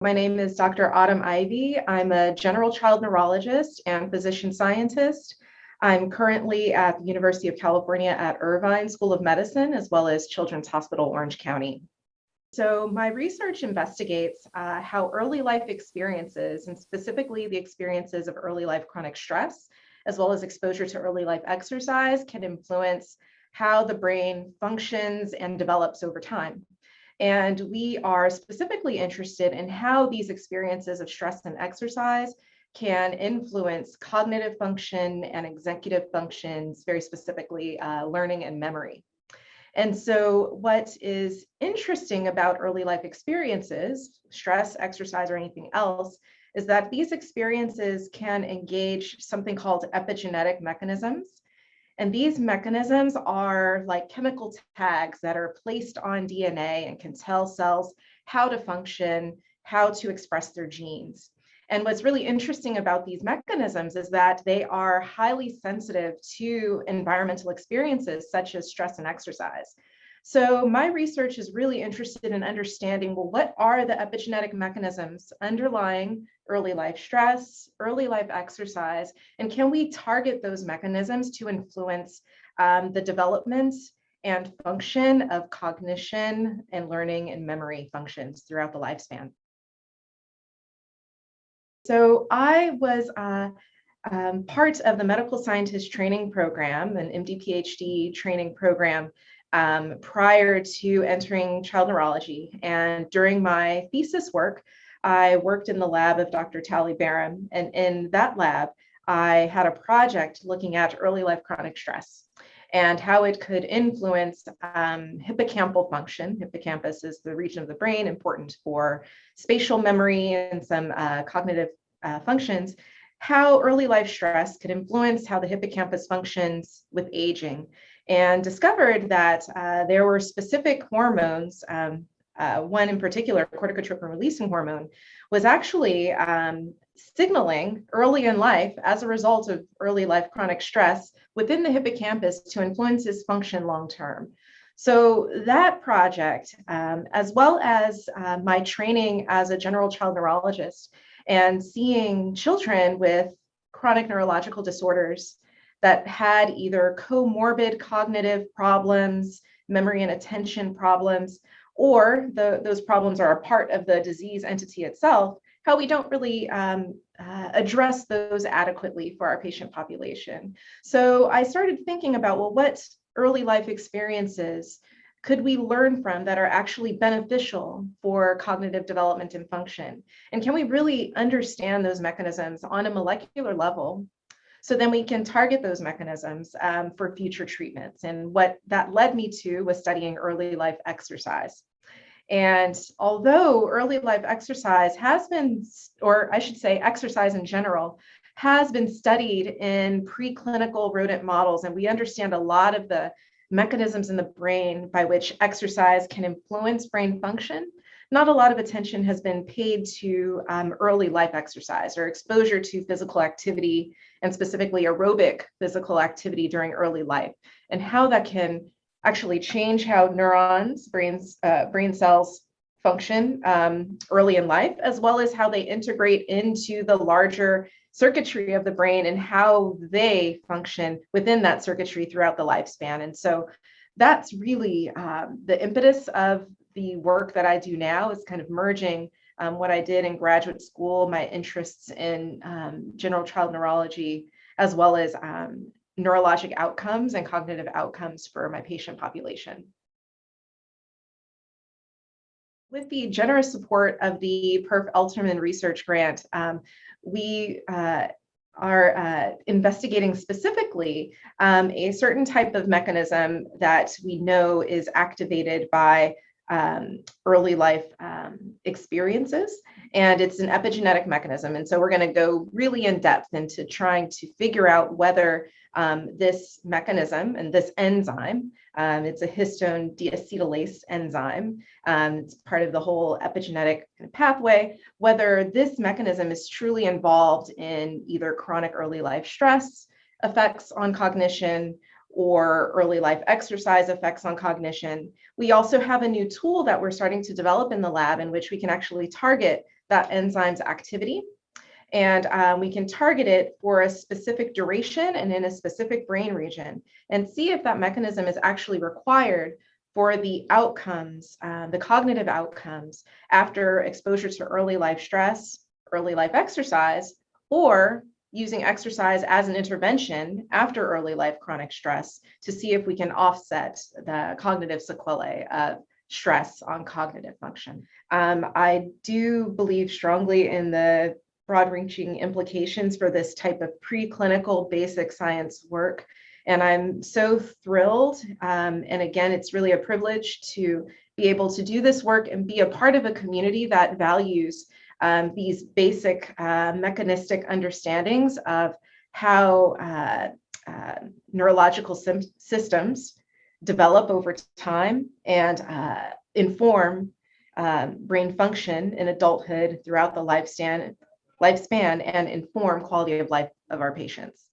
My name is Dr. Autumn Ivy. I'm a general child neurologist and physician scientist. I'm currently at the University of California at Irvine School of Medicine, as well as Children's Hospital Orange County. So my research investigates how early life experiences, and specifically the experiences of early life chronic stress, as well as exposure to early life exercise, can influence how the brain functions and develops over time. And we are specifically interested in how these experiences of stress and exercise can influence cognitive function and executive functions, very specifically learning and memory. And so what is interesting about early life experiences, stress, exercise, or anything else, is that these experiences can engage something called epigenetic mechanisms. And these mechanisms are like chemical tags that are placed on DNA and can tell cells how to function, how to express their genes. And what's really interesting about these mechanisms is that they are highly sensitive to environmental experiences such as stress and exercise. So my research is really interested in understanding, well, what are the epigenetic mechanisms underlying early life stress, early life exercise, and can we target those mechanisms to influence the development and function of cognition and learning and memory functions throughout the lifespan? So I was part of the medical scientist training program, an MD-PhD training program prior to entering child neurology. And during my thesis work, I worked in the lab of Dr. Tally Barham. And in that lab, I had a project looking at early life chronic stress and how it could influence hippocampal function. Hippocampus is the region of the brain important for spatial memory and some cognitive functions, how early life stress could influence how the hippocampus functions with aging, and discovered that there were specific hormones. One in particular, corticotropin releasing hormone, was actually signaling early in life as a result of early life chronic stress within the hippocampus to influence its function long term. So that project, as well as my training as a general child neurologist and seeing children with chronic neurological disorders that had either comorbid cognitive problems, memory and attention problems, or those problems are a part of the disease entity itself, how we don't really address those adequately for our patient population. So I started thinking about, well, what early life experiences could we learn from that are actually beneficial for cognitive development and function? And can we really understand those mechanisms on a molecular level? So then we can target those mechanisms for future treatments. And what that led me to was studying early life exercise. And although early life exercise has been, or I should say exercise in general, has been studied in preclinical rodent models, and we understand a lot of the mechanisms in the brain by which exercise can influence brain function, not a lot of attention has been paid to early life exercise or exposure to physical activity, and specifically aerobic physical activity during early life, and how that can actually change how neurons, brain cells function early in life, as well as how they integrate into the larger circuitry of the brain and how they function within that circuitry throughout the lifespan. And so that's really the impetus of the work that I do now, is kind of merging what I did in graduate school, my interests in general child neurology, as well as neurologic outcomes and cognitive outcomes for my patient population. With the generous support of the PERF Elterman research grant, we are investigating specifically a certain type of mechanism that we know is activated by early life experiences, and it's an epigenetic mechanism. And so we're going to go really in depth into trying to figure out whether this mechanism and this enzyme, it's a histone deacetylase enzyme, it's part of the whole epigenetic pathway, whether this mechanism is truly involved in either chronic early life stress effects on cognition, or early life exercise effects on cognition. We also have a new tool that we're starting to develop in the lab in which we can actually target that enzyme's activity. And we can target it for a specific duration and in a specific brain region and see if that mechanism is actually required for the outcomes, the cognitive outcomes after exposure to early life stress, early life exercise, or using exercise as an intervention after early life chronic stress to see if we can offset the cognitive sequelae of stress on cognitive function. I do believe strongly in the broad-reaching implications for this type of preclinical basic science work. And I'm so thrilled. And again, it's really a privilege to be able to do this work and be a part of a community that values these basic mechanistic understandings of how neurological systems develop over time and inform brain function in adulthood throughout the lifespan and inform quality of life of our patients.